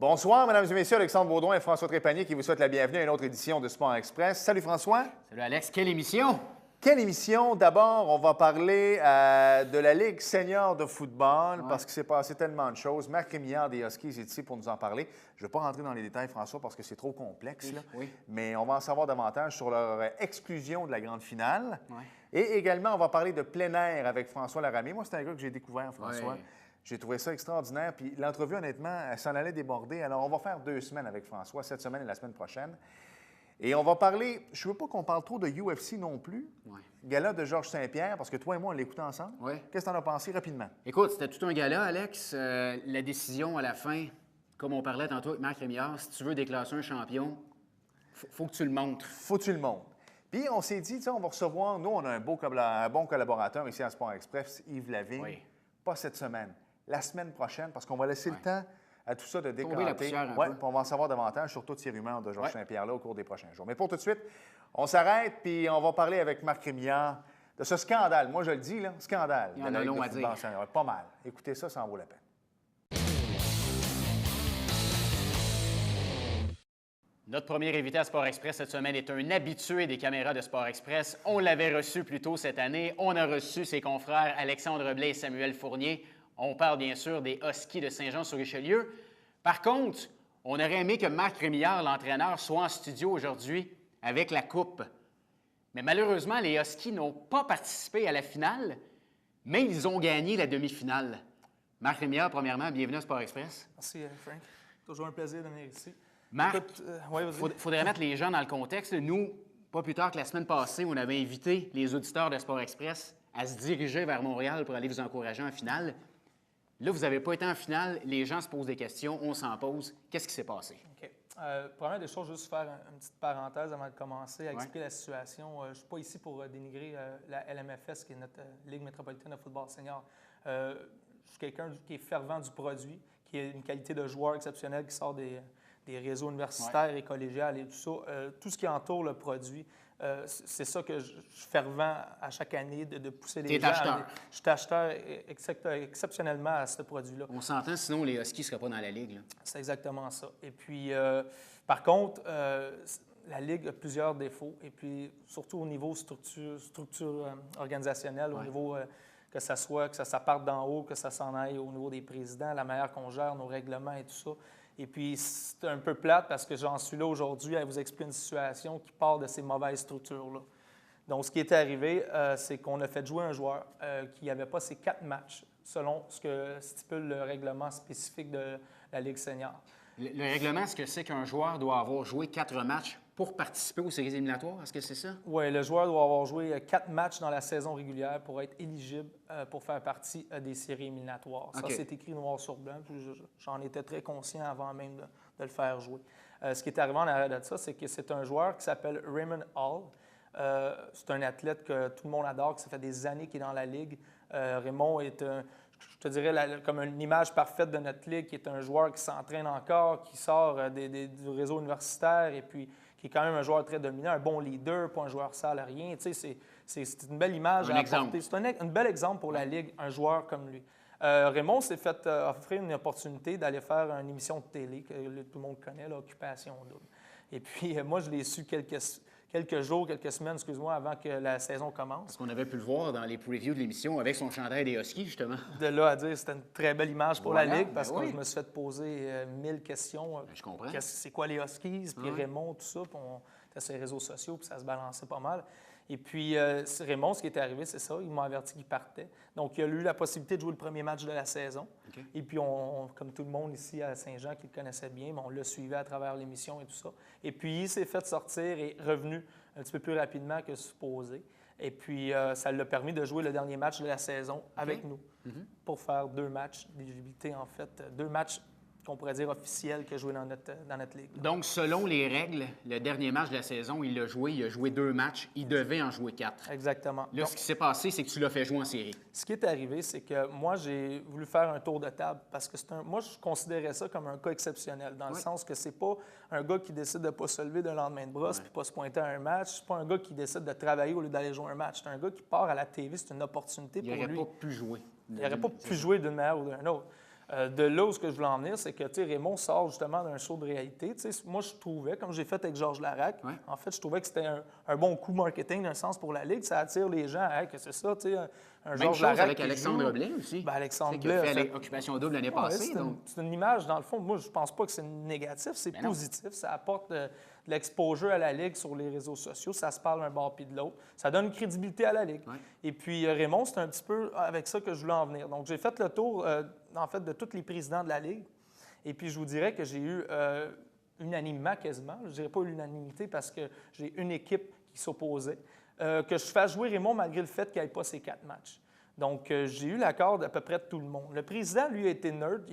Bonsoir, mesdames et messieurs, Alexandre Baudouin et François Trépanier qui vous souhaitent la bienvenue à une autre édition de Sport Express. Salut François. Salut Alex, quelle émission? Quelle émission? D'abord, on va parler de la Ligue senior de football parce qu'il s'est passé tellement de choses. Marc Rémillard des Huskies est ici pour nous en parler. Je ne vais pas rentrer dans les détails, François, parce que c'est trop complexe. Oui. Mais on va en savoir davantage sur leur exclusion de la grande finale. Oui. Et également, on va parler de plein air avec François Laramie. Moi, c'est un gars que j'ai découvert, François. Oui. J'ai trouvé ça extraordinaire. Puis l'entrevue, honnêtement, elle s'en allait déborder. Alors, on va faire 2 semaines avec François, cette semaine et la semaine prochaine. Et on va parler, je ne veux pas qu'on parle trop de UFC non plus. Oui. Gala de Georges Saint-Pierre, parce que toi et moi, on l'écoutait ensemble. Oui. Qu'est-ce que tu en as pensé rapidement? Écoute, c'était tout un gala, Alex. La décision à la fin, comme on parlait tantôt avec Marc Rémillard, si tu veux déclasser un champion, faut que tu le montres. Faut que tu le montres. Puis on s'est dit, tu sais, on va recevoir, nous, on a un bon collaborateur ici à Sport Express, Yves Lavigne. Oui. Pas cette semaine, la semaine prochaine, parce qu'on va laisser le temps à tout ça de Tomber la décanter. poussière un Oui, peu. puis on va en savoir davantage sur toutes ces rumeurs de Georges Saint-Pierre-là au cours des prochains jours. Mais pour tout de suite, on s'arrête, puis on va parler avec Marc Rémillard de ce scandale. Moi, je le dis, là, scandale. Il y en de la a Ligue long de à football dire. senior. Pas mal. Écoutez ça, ça en vaut la peine. Notre premier invité à Sport Express cette semaine est un habitué des caméras de Sport Express. On l'avait reçu plus tôt cette année. On a reçu ses confrères Alexandre Blais et Samuel Fournier. On parle bien sûr des Huskies de Saint-Jean-sur-Richelieu. Par contre, on aurait aimé que Marc Rémillard, l'entraîneur, soit en studio aujourd'hui avec la coupe. Mais malheureusement, les Huskies n'ont pas participé à la finale, mais ils ont gagné la demi-finale. Marc Rémillard, premièrement, bienvenue à Sport Express. Merci, Frank. Toujours un plaisir de venir ici. Marc, Écoute, ouais, vas-y. il faudrait mettre les gens dans le contexte. Nous, pas plus tard que la semaine passée, on avait invité les auditeurs de Sport Express à se diriger vers Montréal pour aller vous encourager en finale. Là, vous n'avez pas été en finale. Les gens se posent des questions. On s'en pose. Qu'est-ce qui s'est passé? OK. Première des choses, juste faire une petite parenthèse avant de commencer à expliquer la situation. Je ne suis pas ici pour dénigrer la LMFS, qui est notre Ligue métropolitaine de football senior. Je suis quelqu'un qui est fervent du produit, qui a une qualité de joueur exceptionnelle, qui sort des réseaux universitaires et collégiales et tout ça. Tout ce qui entoure le produit, c'est ça que je suis fervent à chaque année de pousser les gens. Acheteur. Je suis acheteur exceptionnellement à ce produit-là. On s'entend, sinon les Huskies ne seraient pas dans la Ligue. Là. C'est exactement ça. Et puis, par contre, la Ligue a plusieurs défauts. Et puis, surtout au niveau structure organisationnelle, au niveau que ça parte d'en haut, que ça s'en aille au niveau des présidents, la manière qu'on gère nos règlements et tout ça. Et puis, c'est un peu plate parce que j'en suis là aujourd'hui à vous expliquer une situation qui part de ces mauvaises structures-là. Donc, ce qui est arrivé, c'est qu'on a fait jouer un joueur qui n'avait pas ses 4 matchs, selon ce que stipule le règlement spécifique de la Ligue senior. Le règlement, ce que c'est qu'un joueur doit avoir joué 4 matchs pour participer aux séries éliminatoires? Est-ce que c'est ça? Oui, le joueur doit avoir joué 4 matchs dans la saison régulière pour être éligible pour faire partie des séries éliminatoires. Ça, c'est écrit noir sur blanc. J'en étais très conscient avant même de le faire jouer. Ce qui est arrivé en arrière de ça, c'est que c'est un joueur qui s'appelle Raymond Hall. C'est un athlète que tout le monde adore, que ça fait des années qu'il est dans la Ligue. Raymond est je te dirais, comme une image parfaite de notre Ligue, qui est un joueur qui s'entraîne encore, qui sort du réseau universitaire et puis qui est quand même un joueur très dominant, un bon leader, pas un joueur sale à rien. Tu sais, c'est une belle image à apporter. C'est un bel exemple pour la Ligue, un joueur comme lui. Raymond s'est fait offrir une opportunité d'aller faire une émission de télé que tout le monde connaît, l'Occupation Double. Et puis, moi, je l'ai su quelques semaines, avant que la saison commence. Parce qu'on avait pu le voir dans les previews de l'émission avec son chandail des Huskies, justement. De là à dire, c'était une très belle image pour la Ligue parce que oui. je me suis fait poser 1000 questions. Je comprends. C'est quoi les Huskies? Puis Raymond, tout ça. Puis on était sur les réseaux sociaux, puis ça se balançait pas mal. Et puis, Raymond, ce qui est arrivé, c'est ça. Il m'a averti qu'il partait. Donc, il a eu la possibilité de jouer le premier match de la saison. Okay. Et puis, comme tout le monde ici à Saint-Jean qui le connaissait bien, on l'a suivi à travers l'émission et tout ça. Et puis, il s'est fait sortir et revenu un petit peu plus rapidement que supposé. Et puis, ça l'a permis de jouer le dernier match de la saison avec nous pour faire 2 matchs d'éligibilité, en fait. 2 matchs qu'on pourrait dire officiels qu'il a joué dans notre ligue. Donc, selon les règles, le dernier match de la saison, il a joué 2 matchs. Il devait en jouer 4. Exactement. Là, ce qui s'est passé, c'est que tu l'as fait jouer en série. Ce qui est arrivé, c'est que moi, j'ai voulu faire un tour de table parce que moi, je considérais ça comme un cas exceptionnel, dans le sens que c'est pas un gars qui décide de ne pas se lever de lendemain de brosse puis pas se pointer à un match. C'est pas un gars qui décide de travailler au lieu d'aller jouer un match. C'est un gars qui part à la TV, c'est une opportunité pour lui. Il n'aurait pas pu jouer. Il n'aurait pas pu jouer d'une manière ou d'une autre. De là où ce que je voulais en venir, c'est que Raymond sort justement d'un show de réalité. Moi, je trouvais, comme j'ai fait avec Georges Larac, en fait, je trouvais que c'était un bon coup marketing d'un sens pour la Ligue. Ça attire les gens. Hey, que c'est ça, un Georges Larac avec Alexandre Blais aussi. Alexandre Blais a fait Occupation Double l'année passée. C'est une image, dans le fond, moi, je pense pas que c'est négatif, c'est positif. Ça apporte de l'exposure à la Ligue sur les réseaux sociaux. Ça se parle d'un bord puis de l'autre. Ça donne une crédibilité à la Ligue. Ouais. Et puis, Raymond, c'est un petit peu avec ça que je voulais en venir. Donc, j'ai fait le tour, en fait, de tous les présidents de la Ligue. Et puis, je vous dirais que j'ai eu unanimement quasiment, je ne dirais pas l'unanimité parce que j'ai une équipe qui s'opposait, que je fasse jouer Raymond malgré le fait qu'il n'y ait pas ces 4 matchs. Donc, j'ai eu l'accord d'à peu près de tout le monde. Le président, lui, a été nerd.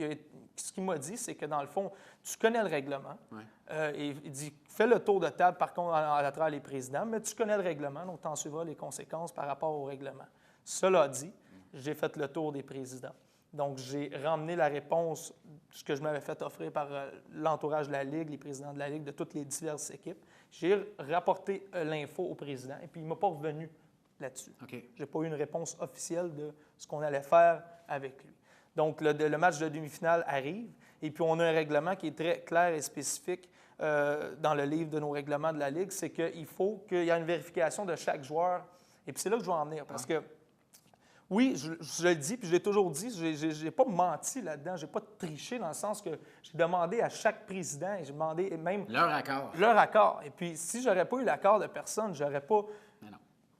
Ce qu'il m'a dit, c'est que dans le fond, tu connais le règlement. Ouais. Et il dit, fais le tour de table, par contre, à travers les présidents, mais tu connais le règlement, donc tu en suivras les conséquences par rapport au règlement. Cela dit, j'ai fait le tour des présidents. Donc, j'ai ramené la réponse, ce que je m'avais fait offrir par l'entourage de la Ligue, les présidents de la Ligue, de toutes les diverses équipes. J'ai rapporté l'info au président, et puis il ne m'a pas revenu là-dessus. Okay. Je n'ai pas eu une réponse officielle de ce qu'on allait faire avec lui. Donc, le match de demi-finale arrive, et puis on a un règlement qui est très clair et spécifique dans le livre de nos règlements de la Ligue, c'est qu'il faut qu'il y ait une vérification de chaque joueur. Et puis c'est là que je veux en venir, parce que, oui, je le dis, puis je l'ai toujours dit, je n'ai pas menti là-dedans, je n'ai pas triché dans le sens que j'ai demandé à chaque président, et j'ai demandé même... Leur accord. Leur accord. Et puis, si je n'aurais pas eu l'accord de personne, je n'aurais pas...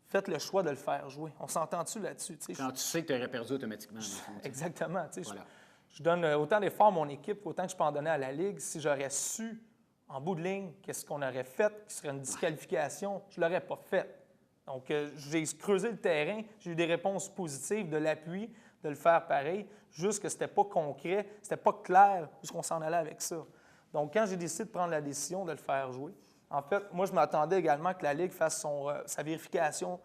Faites le choix de le faire jouer. On s'entend-tu là-dessus? Quand tu sais que tu aurais perdu automatiquement. Exactement. Voilà. Je donne autant d'efforts à mon équipe qu'autant que je peux en donner à la Ligue. Si j'aurais su, en bout de ligne, qu'est-ce qu'on aurait fait, qui serait une disqualification, je ne l'aurais pas fait. Donc, j'ai creusé le terrain, j'ai eu des réponses positives, de l'appui, de le faire pareil, juste que ce n'était pas concret, ce n'était pas clair où on s'en allait avec ça. Donc, quand j'ai décidé de prendre la décision de le faire jouer, en fait, moi, je m'attendais également que la Ligue fasse sa vérification,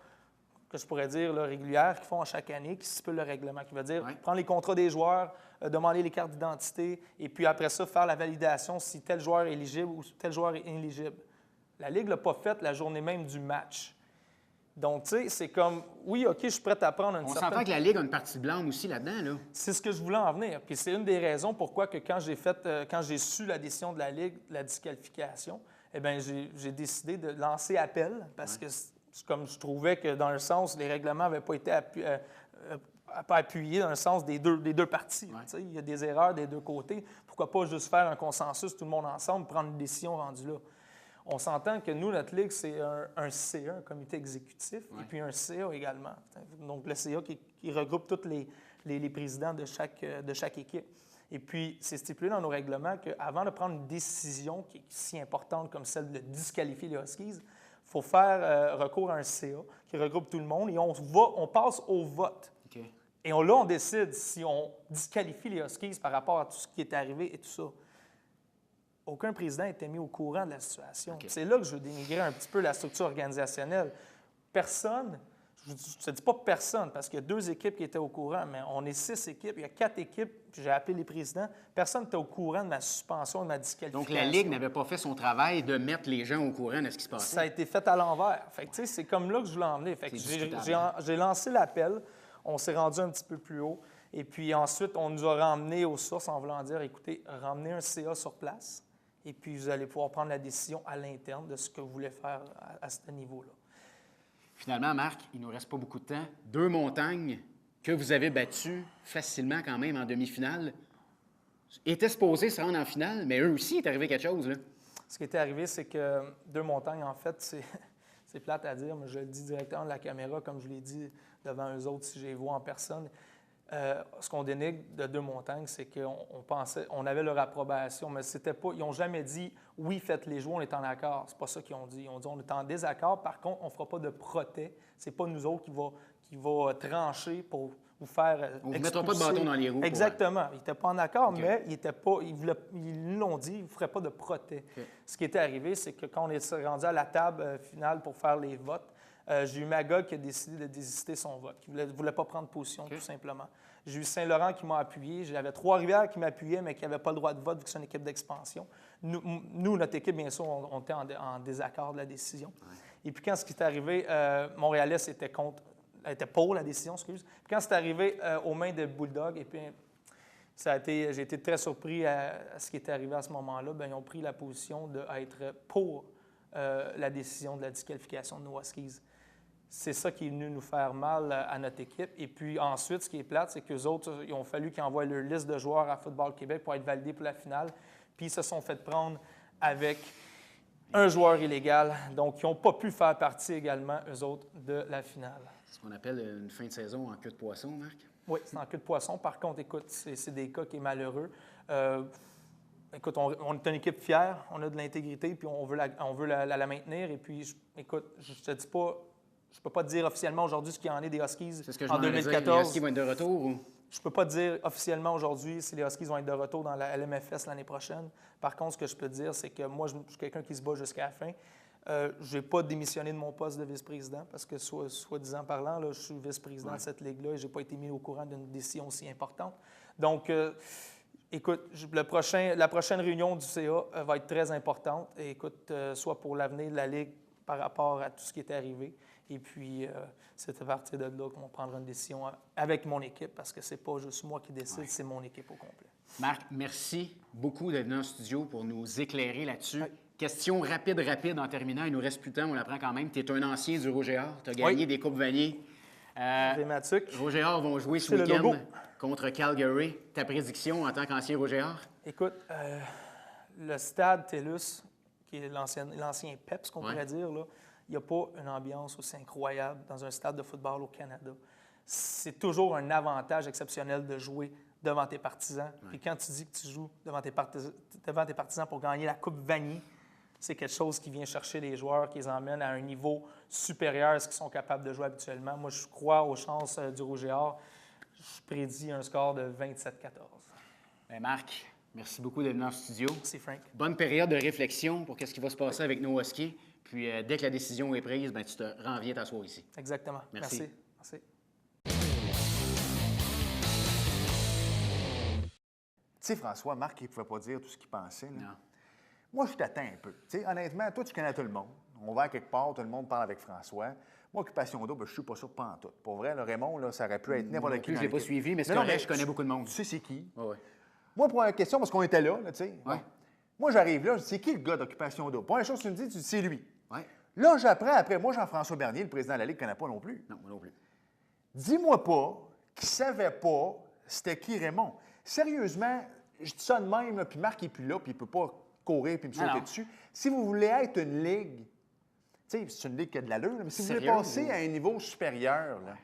que je pourrais dire, là, régulière, qu'ils font à chaque année, qui stipule le règlement, qui veut dire prendre les contrats des joueurs, demander les cartes d'identité, et puis après ça, faire la validation si tel joueur est éligible ou tel joueur est inéligible. La Ligue ne l'a pas fait la journée même du match. Donc, tu sais, c'est comme, oui, OK, je suis prêt à prendre une certaine... On s'entend que la Ligue a une partie blanche aussi là-dedans, là. C'est ce que je voulais en venir. Puis c'est une des raisons pourquoi que quand j'ai su la décision de la Ligue, la disqualification, eh bien, j'ai décidé de lancer appel parce que, comme je trouvais que, dans le sens, les règlements n'avaient pas été appuyés dans le sens des deux parties. Ouais. Il y a des erreurs des deux côtés. Pourquoi pas juste faire un consensus, tout le monde ensemble, prendre une décision rendue là? On s'entend que nous, notre Ligue, c'est un CA, un comité exécutif, et puis un CA également. Donc, le CA qui regroupe tous les présidents de chaque équipe. Et puis, c'est stipulé dans nos règlements qu'avant de prendre une décision qui est si importante comme celle de disqualifier les Huskies, il faut faire recours à un CA qui regroupe tout le monde et on passe au vote. Okay. Et là, on décide si on disqualifie les Huskies par rapport à tout ce qui est arrivé et tout ça. Aucun président n'était mis au courant de la situation. Okay. C'est là que je veux dénigrer un petit peu la structure organisationnelle. Personne, je ne dis pas personne, parce qu'il y a 2 équipes qui étaient au courant, mais on est 6 équipes, il y a 4 équipes, j'ai appelé les présidents, personne n'était au courant de ma suspension, de ma disqualification. Donc, la Ligue n'avait pas fait son travail de mettre les gens au courant de ce qui se passait. Ça a été fait à l'envers. Fait que, tu sais, c'est comme là que je voulais en venir. Fait que j'ai lancé l'appel, on s'est rendu un petit peu plus haut, et puis ensuite, on nous a ramené aux sources en voulant dire, écoutez, ramenez un CA sur place, et puis vous allez pouvoir prendre la décision à l'interne de ce que vous voulez faire à ce niveau-là. Finalement, Marc, il ne nous reste pas beaucoup de temps. 2 montagnes que vous avez battues facilement quand même en demi-finale étaient supposés se rendre en finale, mais eux aussi, il est arrivé quelque chose, là. Ce qui était arrivé, c'est que 2 montagnes, en fait, c'est plate à dire, mais je le dis directement de la caméra, comme je l'ai dit devant eux autres si je les vois en personne. Ce qu'on dénigre de 2 montagnes, c'est qu'on avait leur approbation, mais c'était pas, ils n'ont jamais dit « oui, faites-les jouer, on est en accord ». C'est pas ça qu'ils ont dit. Ils ont dit « on est en désaccord, par contre, on ne fera pas de protêt. C'est pas nous autres qui va trancher pour vous faire on ne mettra pas de bâton dans les roues. » Exactement. Ils n'étaient pas en accord, mais ils l'ont dit, ils ne feraient pas de protêt. Okay. Ce qui était arrivé, c'est que quand on est rendu à la table finale pour faire les votes, j'ai eu Magog qui a décidé de désister son vote, qui ne voulait pas prendre position, tout simplement. J'ai eu Saint-Laurent qui m'a appuyé. J'avais Trois-Rivières qui m'appuyaient, mais qui n'avaient pas le droit de vote vu que c'est une équipe d'expansion. Nous, notre équipe, bien sûr, on était en désaccord de la décision. Ouais. Et puis quand ce qui est arrivé, Montréalais était pour la décision, excuse. Puis quand c'est arrivé aux mains de Bulldog, et puis J'ai été très surpris à ce qui était arrivé à ce moment-là. Bien, ils ont pris la position d'être pour la décision de la disqualification de nos Huskies. C'est ça qui est venu nous faire mal à notre équipe. Et puis ensuite, ce qui est plate, c'est qu'eux autres, ils ont fallu qu'ils envoient leur liste de joueurs à Football Québec pour être validés pour la finale. Puis ils se sont fait prendre avec un joueur illégal. Donc, ils n'ont pas pu faire partie également, eux autres, de la finale. C'est ce qu'on appelle une fin de saison en queue de poisson, Marc? Oui, c'est en queue de poisson. Par contre, écoute, c'est des cas qui sont malheureux. Écoute, on est une équipe fière, on a de l'intégrité, puis on veut la maintenir. Et puis, écoute, je te dis pas, je peux pas te dire officiellement aujourd'hui ce qu'il y en est des Huskies en 2014. Les Huskies vont être de retour ou? Je peux pas te dire officiellement aujourd'hui si les Huskies vont être de retour dans la LMFS l'année prochaine. Par contre, ce que je peux te dire, c'est que moi, je suis quelqu'un qui se bat jusqu'à la fin. Je n'ai pas démissionné de mon poste de vice-président parce que, soi-disant parlant, là, je suis vice-président de cette ligue-là et je n'ai pas été mis au courant d'une décision aussi importante. Donc, écoute, la prochaine réunion du CA va être très importante. Et écoute, soit pour l'avenir de la Ligue par rapport à tout ce qui est arrivé. Et puis, c'est à partir de là qu'on prendra une décision avec mon équipe parce que c'est pas juste moi qui décide, c'est mon équipe au complet. Marc, merci beaucoup d'être venu en studio pour nous éclairer là-dessus. Oui. Question rapide en terminant. Il nous reste plus de temps, on l'apprend quand même. Tu es un ancien du Rouge-et-Or. Tu as gagné des Coupes Vanier. Rouge-et-Or vont jouer ce week-end contre Calgary. Ta prédiction en tant qu'ancien Rouge-et-Or? Écoute, le stade TELUS, qui est l'ancien PEPS, qu'on pourrait dire, là, il n'y a pas une ambiance aussi incroyable dans un stade de football au Canada. C'est toujours un avantage exceptionnel de jouer devant tes partisans. Et quand tu dis que tu joues devant tes partisans pour gagner la Coupe Vanier, c'est quelque chose qui vient chercher les joueurs, qui les emmène à un niveau supérieur à ce qu'ils sont capables de jouer habituellement. Moi, je crois aux chances du Rouge-et-Or. Je prédis un score de 27-14. Bien, Marc, merci beaucoup d'être venu en studio. Merci, Frank. Bonne période de réflexion pour ce qui va se passer avec nos Huskies. Puis, dès que la décision est prise, bien, tu te reviens t'asseoir ici. Exactement. Merci. Tu sais, François, Marc, il ne pouvait pas dire tout ce qu'il pensait. Là. Non. Moi, je t'attends un peu. Tu sais, honnêtement, toi, tu connais tout le monde. On va à quelque part, tout le monde parle avec François. Moi, Occupation Double, je ne suis pas sûr pas en tout. Pour vrai, le Raymond, là, ça aurait pu être n'importe qui. Je n'ai pas suivi, mais c'est correct, je connais beaucoup de monde. Tu sais c'est qui? Oui. Moi, pour la question, parce qu'on était là, tu sais. Ouais. Moi, j'arrive là, je dis, c'est qui le gars d'Occupation Double? Première chose que tu me dis, tu dis, c'est lui. Ouais. Là, j'apprends après, moi, Jean-François Bernier, le président de la Ligue, ne connaît pas non plus. Non, moi non plus. Dis-moi pas qu'il ne savait pas c'était qui Raymond. Sérieusement, je dis ça de même, là, puis Marc n'est plus là, puis il ne peut pas courir puis me sauter dessus. Si vous voulez être une ligue, tu sais, c'est une ligue qui a de l'allure, mais si vous voulez passer à un niveau supérieur, là, tu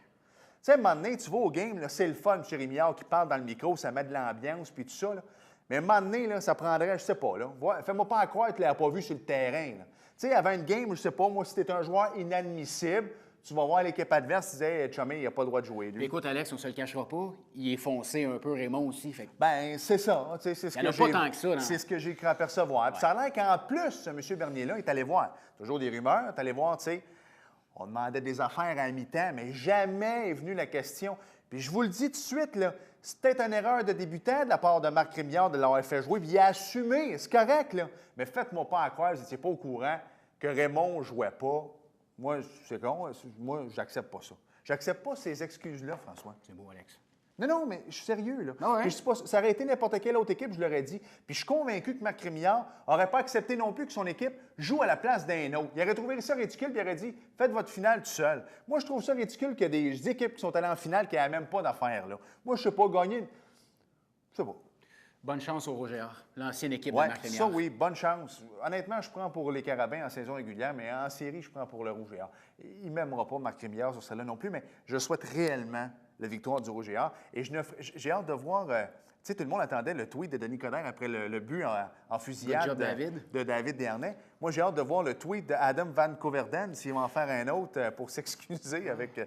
sais, à un moment donné, tu vas au game, là, c'est le fun, M. Rémillard qui parle dans le micro, ça met de l'ambiance, puis tout ça, là. Mais à un moment donné, là, ça prendrait, je sais pas, là, fais-moi pas croire que tu ne l'as pas vu sur le terrain, là. Tu sais, avant une game, je sais pas, moi, si tu es un joueur inadmissible, tu vas voir l'équipe adverse, tu disais, hey, Chummy, il n'a pas le droit de jouer, lui. Puis écoute, Alex, on ne se le cachera pas, il est foncé un peu, Raymond aussi. Fait... Ben, c'est ça. C'est ce il n'y en a pas tant que ça. C'est ce que j'ai cru apercevoir. Ouais. Puis ça a l'air qu'en plus, ce M. Bernier-là est allé voir. Toujours des rumeurs, est allé voir, tu sais, on demandait des affaires à mi-temps, mais jamais est venue la question. Puis je vous le dis tout de suite, là, c'est peut-être une erreur de débutant de la part de Marc Rémillard de l'avoir fait jouer, puis il a assumé, c'est correct, là. Mais faites-moi pas croire, vous n'étiez pas au courant que Raymond ne jouait pas. Moi, c'est con, moi, j'accepte pas ça. J'accepte pas ces excuses-là, François. C'est beau, Alex. Non, mais je suis sérieux, là. Ah ouais? Puis, ça aurait été n'importe quelle autre équipe, je l'aurais dit. Puis je suis convaincu que Marc Rémillard n'aurait pas accepté non plus que son équipe joue à la place d'un autre. Il aurait trouvé ça ridicule, puis il aurait dit « Faites votre finale tout seul ». Moi, je trouve ça ridicule qu'il y a des équipes qui sont allées en finale qui n'avaient même pas d'affaires, là. Moi, je ne sais pas, gagner... Je sais pas. Bonne chance au Rouge-et-Or, l'ancienne équipe de Marc Rémillard. Ça, oui, bonne chance. Honnêtement, je prends pour les Carabins en saison régulière, mais en série, je prends pour le Rouge-et-Or. Il ne m'aimera pas, Marc Rémillard, sur celle-là non plus, mais je souhaite réellement la victoire du Rouge-et-Or. Et j'ai hâte de voir... tu sais, tout le monde attendait le tweet de Denis Coderre après le but en fusillade de David Desharnais. Moi, j'ai hâte de voir le tweet d'Adam Van Coverden, s'il va en faire un autre pour s'excuser avec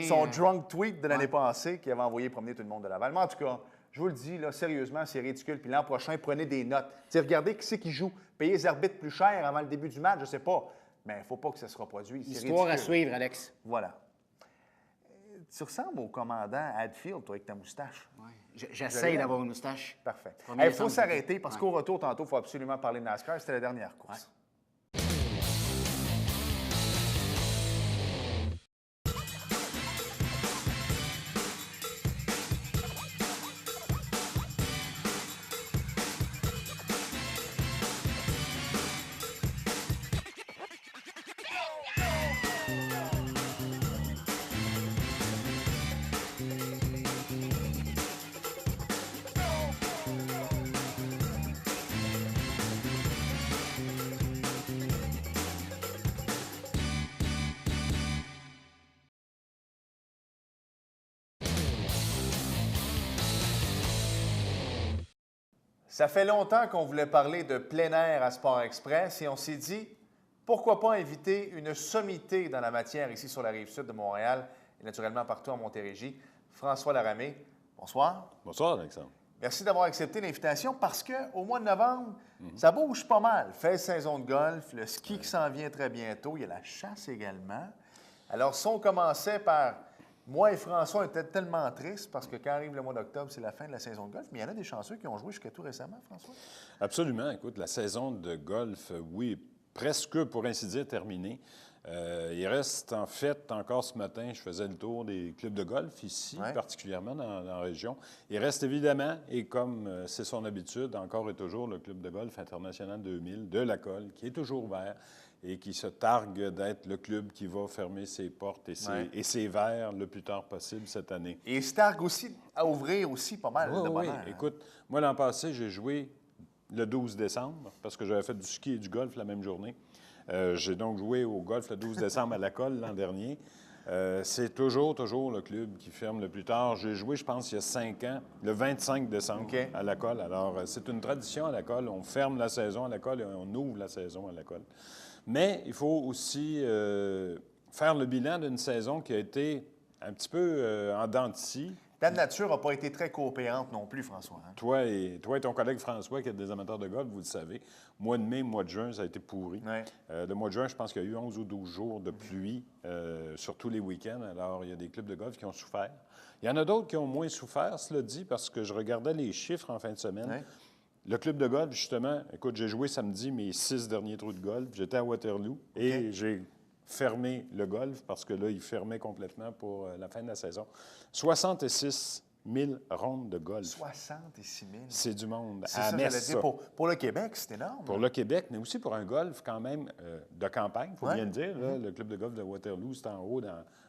son drunk tweet de l'année passée qu'il avait envoyé promener tout le monde de Laval. Mais en tout cas... Je vous le dis, là, sérieusement, c'est ridicule. Puis l'an prochain, prenez des notes. T'sais, regardez qui c'est qui joue. Payez les arbitres plus cher avant le début du match, je ne sais pas. Mais il ne faut pas que ça se reproduise. Histoire à suivre, Alex. Voilà. Tu ressembles au commandant Hadfield, toi, avec ta moustache. Oui. J'essaie d'avoir une moustache. Parfait. Il faut s'arrêter parce qu'au retour, tantôt, il faut absolument parler de NASCAR. C'était la dernière course. Ouais. Ça fait longtemps qu'on voulait parler de plein air à Sport Express et on s'est dit, pourquoi pas inviter une sommité dans la matière ici sur la rive-sud de Montréal et naturellement partout en Montérégie, François Laramée. Bonsoir. Bonsoir, Alexandre. Merci d'avoir accepté l'invitation parce qu'au mois de novembre, ça bouge pas mal. Fait saison de golf, le ski qui s'en vient très bientôt, il y a la chasse également. Alors, si on commençait par... Moi et François, on était tellement tristes parce que quand arrive le mois d'octobre, c'est la fin de la saison de golf. Mais il y en a des chanceux qui ont joué jusqu'à tout récemment, François. Absolument. Écoute, la saison de golf, oui, presque, pour ainsi dire, terminée. Il reste, en fait, encore ce matin, je faisais le tour des clubs de golf ici, particulièrement dans la région. Il reste évidemment, et comme c'est son habitude, encore et toujours, le club de golf international 2000 de la Colle, qui est toujours ouvert et qui se targue d'être le club qui va fermer ses portes et ses verres le plus tard possible cette année. Et il se targue aussi à ouvrir aussi pas mal de bonheur. Oui, écoute, moi, l'an passé, j'ai joué le 12 décembre parce que j'avais fait du ski et du golf la même journée. J'ai donc joué au golf le 12 décembre à la Colle l'an dernier. C'est toujours le club qui ferme le plus tard. J'ai joué, je pense, il y a 5 ans, le 25 décembre à la Colle. Alors, c'est une tradition à la Colle. On ferme la saison à la Colle et on ouvre la saison à la Colle. Mais il faut aussi faire le bilan d'une saison qui a été un petit peu en dents de scie. Dame Nature n'a pas été très coopérante non plus, François. Hein? Toi et ton collègue François, qui êtes des amateurs de golf, vous le savez, mois de mai, mois de juin, ça a été pourri. Ouais. Le mois de juin, je pense qu'il y a eu 11 ou 12 jours de pluie sur tous les week-ends. Alors, il y a des clubs de golf qui ont souffert. Il y en a d'autres qui ont moins souffert, cela dit, parce que je regardais les chiffres en fin de semaine. Ouais. Le club de golf, justement, écoute, j'ai joué samedi mes 6 derniers trous de golf. J'étais à Waterloo et j'ai fermé le golf parce que là, il fermait complètement pour la fin de la saison. 66 000 rondes de golf. 66 000. C'est du monde. C'est à ça, Metz, j'allais dire. Pour le Québec, c'est énorme. Pour le Québec, mais aussi pour un golf quand même de campagne, il faut bien le dire. Là, le club de golf de Waterloo, c'est en haut,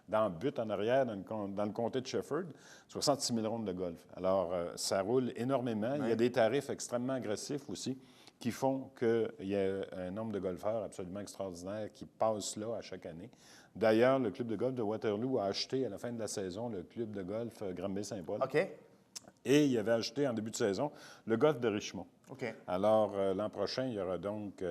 dans le but, en arrière, dans le comté de Shefford. 66 000 rondes de golf. Alors, ça roule énormément. Il y a des tarifs extrêmement agressifs aussi qui font qu'il y a un nombre de golfeurs absolument extraordinaire qui passent là à chaque année. D'ailleurs, le club de golf de Waterloo a acheté à la fin de la saison le club de golf Granby-Saint-Paul. OK. Et il avait acheté en début de saison le golf de Richmond. OK. Alors, l'an prochain, il y aura donc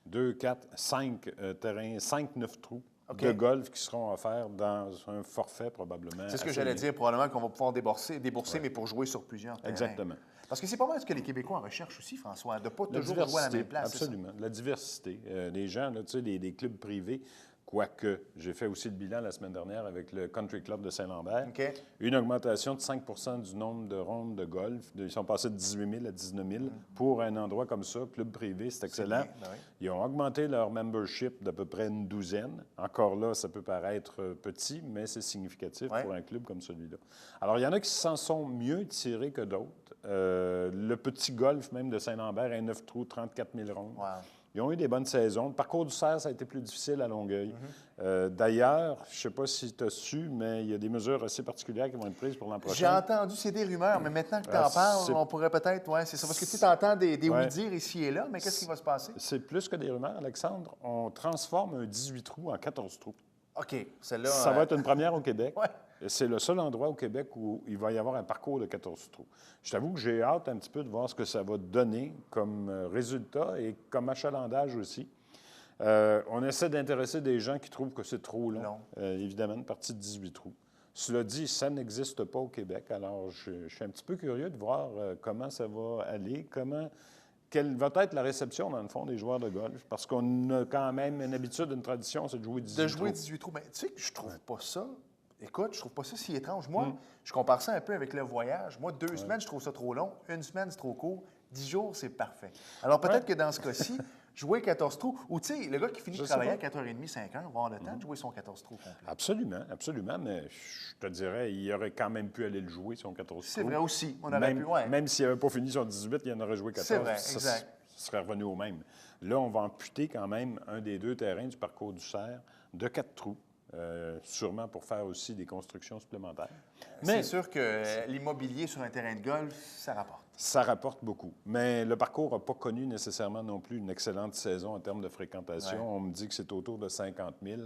2, 4, 5 terrains, 5, 9 trous de golf qui seront offerts dans un forfait probablement. C'est ce que j'allais dire, probablement qu'on va pouvoir débourser mais pour jouer sur plusieurs terrains. Exactement. Parce que c'est pas mal ce que les Québécois recherchent aussi, François, de ne pas toujours jouer à la même place. Absolument. La diversité. Les gens, là, tu sais, des clubs privés, quoique j'ai fait aussi le bilan la semaine dernière avec le Country Club de Saint-Lambert. OK. Une augmentation de 5 du nombre de rondes de golf. Ils sont passés de 18 000 à 19 000 pour un endroit comme ça, club privé, c'est excellent. Bien, ben oui. Ils ont augmenté leur membership d'à peu près une douzaine. Encore là, ça peut paraître petit, mais c'est significatif pour un club comme celui-là. Alors, il y en a qui s'en sont mieux tirés que d'autres. Le petit golf même de Saint-Lambert, un 9 trous, 34 000 rondes. Wow. Ils ont eu des bonnes saisons. Le parcours du Cerf, ça a été plus difficile à Longueuil. D'ailleurs, je ne sais pas si tu as su, mais il y a des mesures assez particulières qui vont être prises pour l'an prochain. J'ai entendu, c'est des rumeurs, mais maintenant que tu en parles, on pourrait peut-être... Oui, c'est ça. Parce que tu entends des oui-dire ici et là, mais qu'est-ce qui va se passer? C'est plus que des rumeurs, Alexandre. On transforme un 18 trous en 14 trous. OK, celle-là... Ça va être une première au Québec. Ouais. C'est le seul endroit au Québec où il va y avoir un parcours de 14 trous. Je t'avoue que j'ai hâte un petit peu de voir ce que ça va donner comme résultat et comme achalandage aussi. On essaie d'intéresser des gens qui trouvent que c'est trop long. Évidemment, une partie de 18 trous. Cela dit, ça n'existe pas au Québec. Alors, je suis un petit peu curieux de voir comment ça va aller, quelle va être la réception, dans le fond, des joueurs de golf. Parce qu'on a quand même une habitude, une tradition, c'est de jouer 18 trous. De jouer 18 trous. Mais tu sais que je trouve pas ça... Écoute, je trouve pas ça si étrange. Moi, je compare ça un peu avec le voyage. Moi, 2 semaines, je trouve ça trop long. 1 semaine, c'est trop court. 10 jours, c'est parfait. Alors, peut-être que dans ce cas-ci, jouer 14 trous, ou tu sais, le gars qui finit de travailler à 4h30, 5h, va avoir le temps de jouer son 14 trous complet. Absolument, absolument. Mais je te dirais, il aurait quand même pu aller le jouer, son 14 trous. C'est vrai aussi. On aurait pu, ouais. Même s'il n'avait pas fini son 18, il en aurait joué 14. C'est vrai, exact. Ça serait revenu au même. Là, on va amputer quand même un des 2 terrains du parcours du Cerf de 4 trous. Sûrement pour faire aussi des constructions supplémentaires. Mais c'est sûr que l'immobilier sur un terrain de golf, ça rapporte. Ça rapporte beaucoup. Mais le parcours n'a pas connu nécessairement non plus une excellente saison en termes de fréquentation. On me dit que c'est autour de 50 000.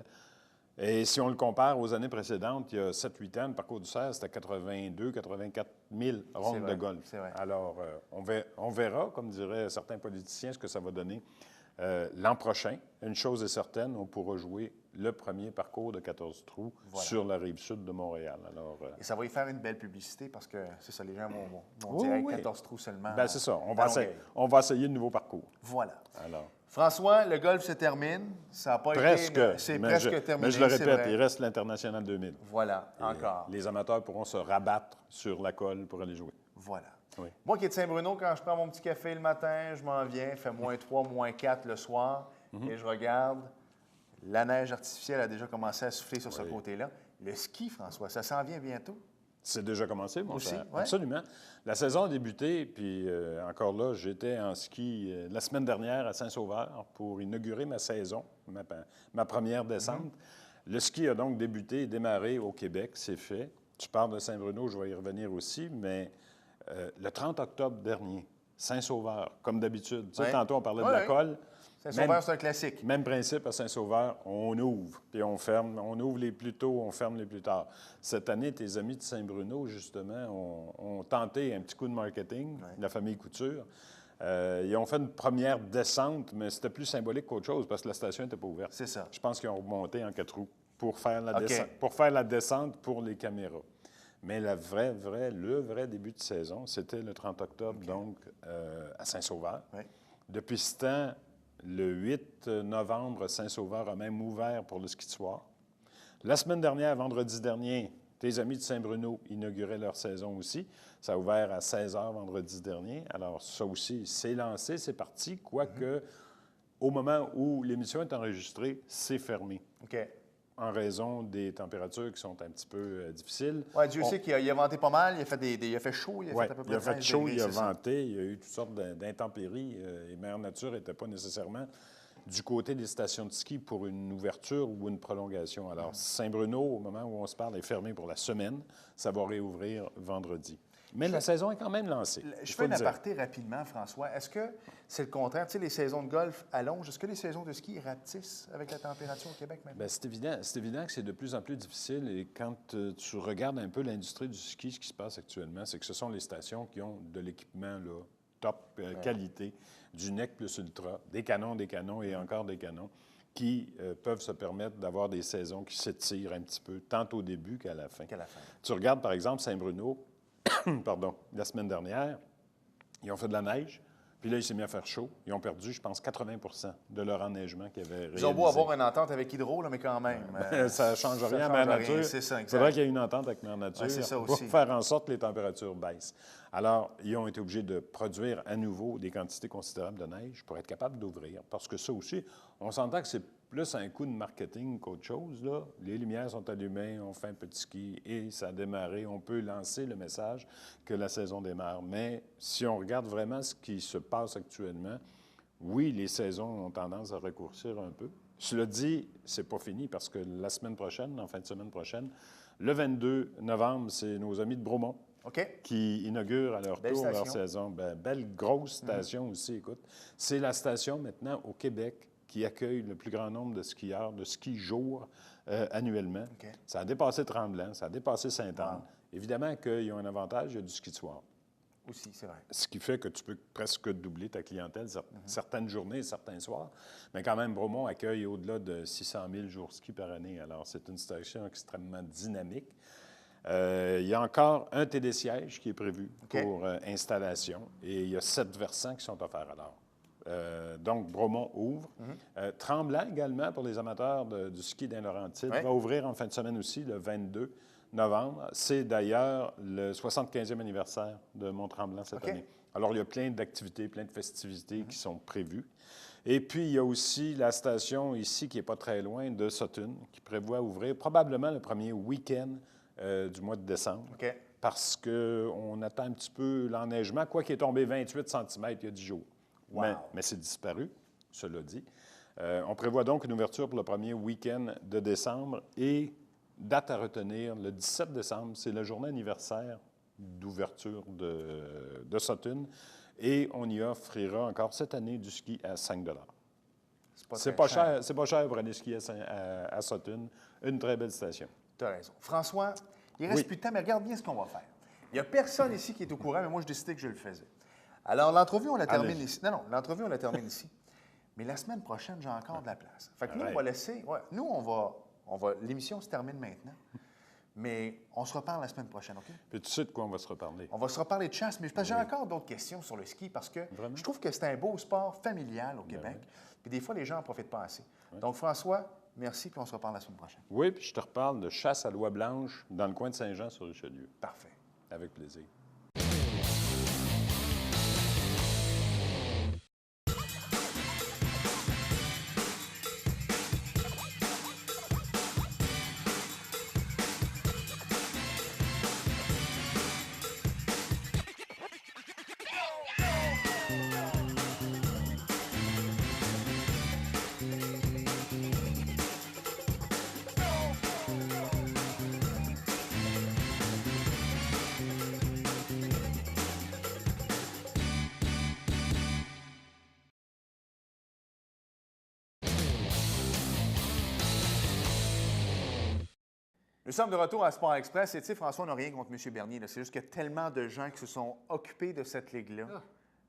Et si on le compare aux années précédentes, il y a 7-8 ans, le parcours du cerf, c'était 84 000 rondes de golf. C'est vrai. Alors, on verra, comme diraient certains politiciens, ce que ça va donner l'an prochain. Une chose est certaine, on pourra jouer le premier parcours de 14 trous sur la rive sud de Montréal. Alors, et ça va y faire une belle publicité parce que c'est ça, les gens vont dire hey, 14 trous seulement. Bien, c'est ça. On va essayer le nouveau parcours. Voilà. Alors, François, le golf se termine. Ça n'a pas presque. été... C'est presque terminé, mais je le c'est répète, vrai. il reste l'International 2000. Voilà, Et encore. les amateurs pourront se rabattre sur la colle pour aller jouer. Voilà. Oui. Moi qui est de Saint-Bruno, quand je prends mon petit café le matin, je m'en viens, il fait -3, -4 le soir, et je regarde, la neige artificielle a déjà commencé à souffler sur ce côté-là. Le ski, François, ça s'en vient bientôt? C'est déjà commencé, mon Aussi, cher. ouais. Absolument. La saison a débuté, puis encore là, j'étais en ski la semaine dernière à Saint-Sauveur pour inaugurer ma saison, ma première descente. Le ski a donc démarré au Québec, c'est fait. Tu parles de Saint-Bruno, je vais y revenir aussi, mais le 30 octobre dernier, Saint-Sauveur, comme d'habitude. Tu sais, tantôt, on parlait de la colle. Saint-Sauveur, c'est un classique. Même principe à Saint-Sauveur, on ouvre, puis on ferme. On ouvre les plus tôt, on ferme les plus tard. Cette année, tes amis de Saint-Bruno, justement, ont tenté un petit coup de marketing, la famille Couture. Ils ont fait une première descente, mais c'était plus symbolique qu'autre chose parce que la station n'était pas ouverte. C'est ça. Je pense qu'ils ont remonté en 4 roues pour faire la descente pour les caméras. Mais le vrai début de saison, c'était le 30 octobre, donc à Saint-Sauveur. Oui. Depuis ce temps, le 8 novembre, Saint-Sauveur a même ouvert pour le ski de soir. La semaine dernière, vendredi dernier, tes amis de Saint-Bruno inauguraient leur saison aussi. Ça a ouvert à 16h vendredi dernier. Alors, ça aussi, c'est lancé, c'est parti, quoique au moment où l'émission est enregistrée, c'est fermé. OK. En raison des températures qui sont un petit peu difficiles. Oui, Dieu sait qu'il a venté pas mal, il a fait chaud, il a fait à peu près il a fait 13 chaud, degrés, il a c'est ça. venté, il y a eu toutes sortes d'intempéries. Et Mère Nature n'était pas nécessairement du côté des stations de ski pour une ouverture ou une prolongation. Alors, Saint-Bruno, au moment où on se parle, est fermé pour la semaine. Ça va réouvrir vendredi. Mais la saison est quand même lancée. Je fais un aparté rapidement, François. Est-ce que c'est le contraire? Tu sais, les saisons de golf allongent. Est-ce que les saisons de ski rapetissent avec la température au Québec maintenant? Bien, c'est évident que c'est de plus en plus difficile. Et quand tu regardes un peu l'industrie du ski, ce qui se passe actuellement, c'est que ce sont les stations qui ont de l'équipement là, top qualité, du NEC plus ultra, des canons et encore des canons, qui peuvent se permettre d'avoir des saisons qui s'étirent un petit peu, tant au début qu'à la fin. Tu regardes, par exemple, Saint-Bruno, pardon, la semaine dernière, ils ont fait de la neige, puis là, il s'est mis à faire chaud. Ils ont perdu, je pense, 80 de leur enneigement qu'ils avaient réalisé. Ils ont beau avoir une entente avec Hydro, là, mais quand même. Ça ne change rien à Mère Nature. C'est ça, Il faudrait qu'il y ait une entente avec Mère Nature pour faire en sorte que les températures baissent. Alors, ils ont été obligés de produire à nouveau des quantités considérables de neige pour être capables d'ouvrir. Parce que ça aussi, on s'entend que c'est plus un coup de marketing qu'autre chose, là. Les lumières sont allumées, on fait un petit ski et ça a démarré. On peut lancer le message que la saison démarre. Mais si on regarde vraiment ce qui se passe actuellement, oui, les saisons ont tendance à raccourcir un peu. Cela dit, c'est pas fini parce que la semaine prochaine, en fin de semaine prochaine, le 22 novembre, c'est nos amis de Bromont qui inaugurent à leur tour leur saison. Bien, belle grosse station aussi, écoute. C'est la station maintenant au Québec qui accueille le plus grand nombre de skieurs, de ski-jours annuellement. Ça a dépassé Tremblant, ça a dépassé Sainte-Anne. Évidemment qu'ils ont un avantage, il y a du ski de soir. Aussi, c'est vrai. Ce qui fait que tu peux presque doubler ta clientèle certaines journées, certains soirs. Mais quand même, Bromont accueille au-delà de 600 000 jours ski par année. Alors, c'est une station extrêmement dynamique. Il y a encore un télésiège qui est prévu pour installation et il y a 7 versants qui sont offerts alors. Donc, Bromont ouvre. Tremblant également, pour les amateurs du ski dans Laurentides, va ouvrir en fin de semaine aussi, le 22 novembre. C'est d'ailleurs le 75e anniversaire de Mont-Tremblant cette année. Alors, il y a plein d'activités, plein de festivités qui sont prévues. Et puis, il y a aussi la station ici, qui n'est pas très loin, de Sutton, qui prévoit ouvrir probablement le premier week-end du mois de décembre. Parce qu'on attend un petit peu l'enneigement, quoi qu'il est tombé 28 cm il y a 10 jours. Wow. Mais c'est disparu, cela dit. On prévoit donc une ouverture pour le premier week-end de décembre et date à retenir, le 17 décembre, c'est la journée anniversaire d'ouverture de Sutton et on y offrira encore cette année du ski à 5 $. C'est pas cher. C'est pas cher pour aller skier à Sutton. Une très belle station. Tu as raison. François, il reste plus de temps, mais regarde bien ce qu'on va faire. Il n'y a personne ici qui est au courant, mais moi, je décidais que je le faisais. Alors, l'entrevue, on la termine ici. Non, l'entrevue, on la termine ici. Mais la semaine prochaine, j'ai encore de la place. Fait que nous, on va laisser... Ouais, nous, on va l'émission se termine maintenant. Mais on se reparle la semaine prochaine, OK? Puis tu sais de quoi on va se reparler? On va se reparler de chasse, mais j'ai encore d'autres questions sur le ski parce que je trouve que c'est un beau sport familial au Québec. Puis des fois, les gens n'en profitent pas assez. Donc, François, merci, puis on se reparle la semaine prochaine. Oui, puis je te reparle de chasse à l'oie blanche dans le coin de Saint-Jean-sur-Richelieu. Parfait. Avec plaisir. Nous sommes de retour à Sport Express. Et tu sais, François, on n'a rien contre M. Bernier. C'est juste qu'il y a tellement de gens qui se sont occupés de cette ligue-là.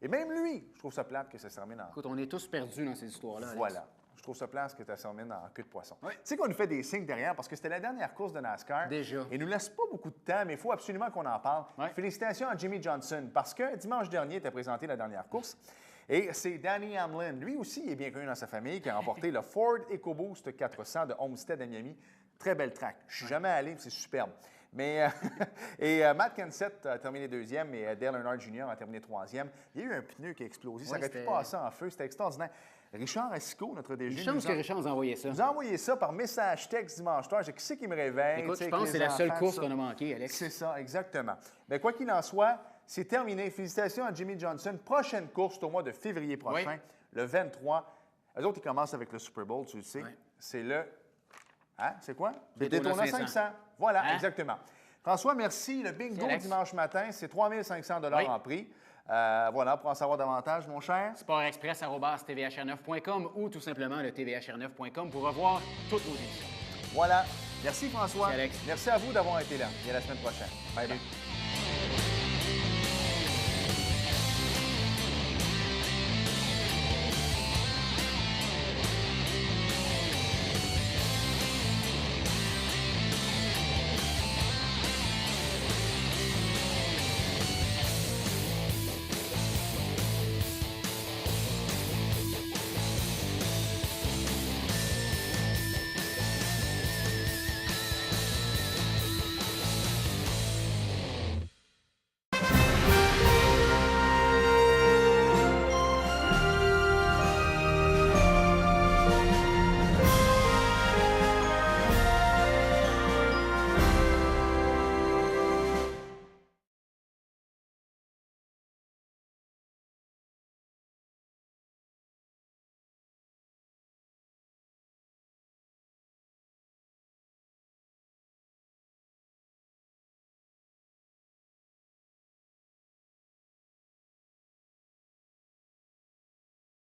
Et même lui, je trouve ça plate que ça se termine en... Écoute, on est tous perdus dans ces histoires-là. Voilà. Je trouve ça plate que ça se termine en queue de poisson. Tu sais qu'on nous fait des signes derrière parce que c'était la dernière course de NASCAR. Déjà. Et il ne nous laisse pas beaucoup de temps, mais il faut absolument qu'on en parle. Félicitations à Jimmy Johnson parce que dimanche dernier, il était présenté la dernière course. Et c'est Danny Hamlin. Lui aussi, il est bien connu dans sa famille, qui a remporté le Ford EcoBoost 400 de Homestead à Miami. Très belle track. Je suis jamais allé, c'est superbe. Mais, Matt Kenseth a terminé deuxième et Dale Earnhardt Jr. a terminé troisième. Il y a eu un pneu qui a explosé. Ça aurait pu passer en feu. C'était extraordinaire. Richard Esco, notre DG, Une chance que Richard nous a envoyé ça. nous a envoyé ça par message texte dimanche soir. J'ai qui c'est qui me réveille? Écoute, je pense que c'est la seule course qu'on a manquée, Alex. C'est ça, exactement. Mais quoi qu'il en soit, c'est terminé. Félicitations à Jimmy Johnson. Prochaine course, c'est au mois de février prochain, le 23. Eux autres, ils commencent avec le Super Bowl, tu le sais. C'est le... Hein? C'est quoi? Le Daytona 500. Voilà, exactement. François, merci. Le bingo dimanche matin, c'est 3 500 en prix. Voilà, pour en savoir davantage, mon cher. sportexpress@tvhr9.com ou tout simplement le tvhr9.com pour revoir toutes vos émissions. Voilà. Merci, François. Merci, Alex. Merci à vous d'avoir été là. Et à la semaine prochaine. Bye bye.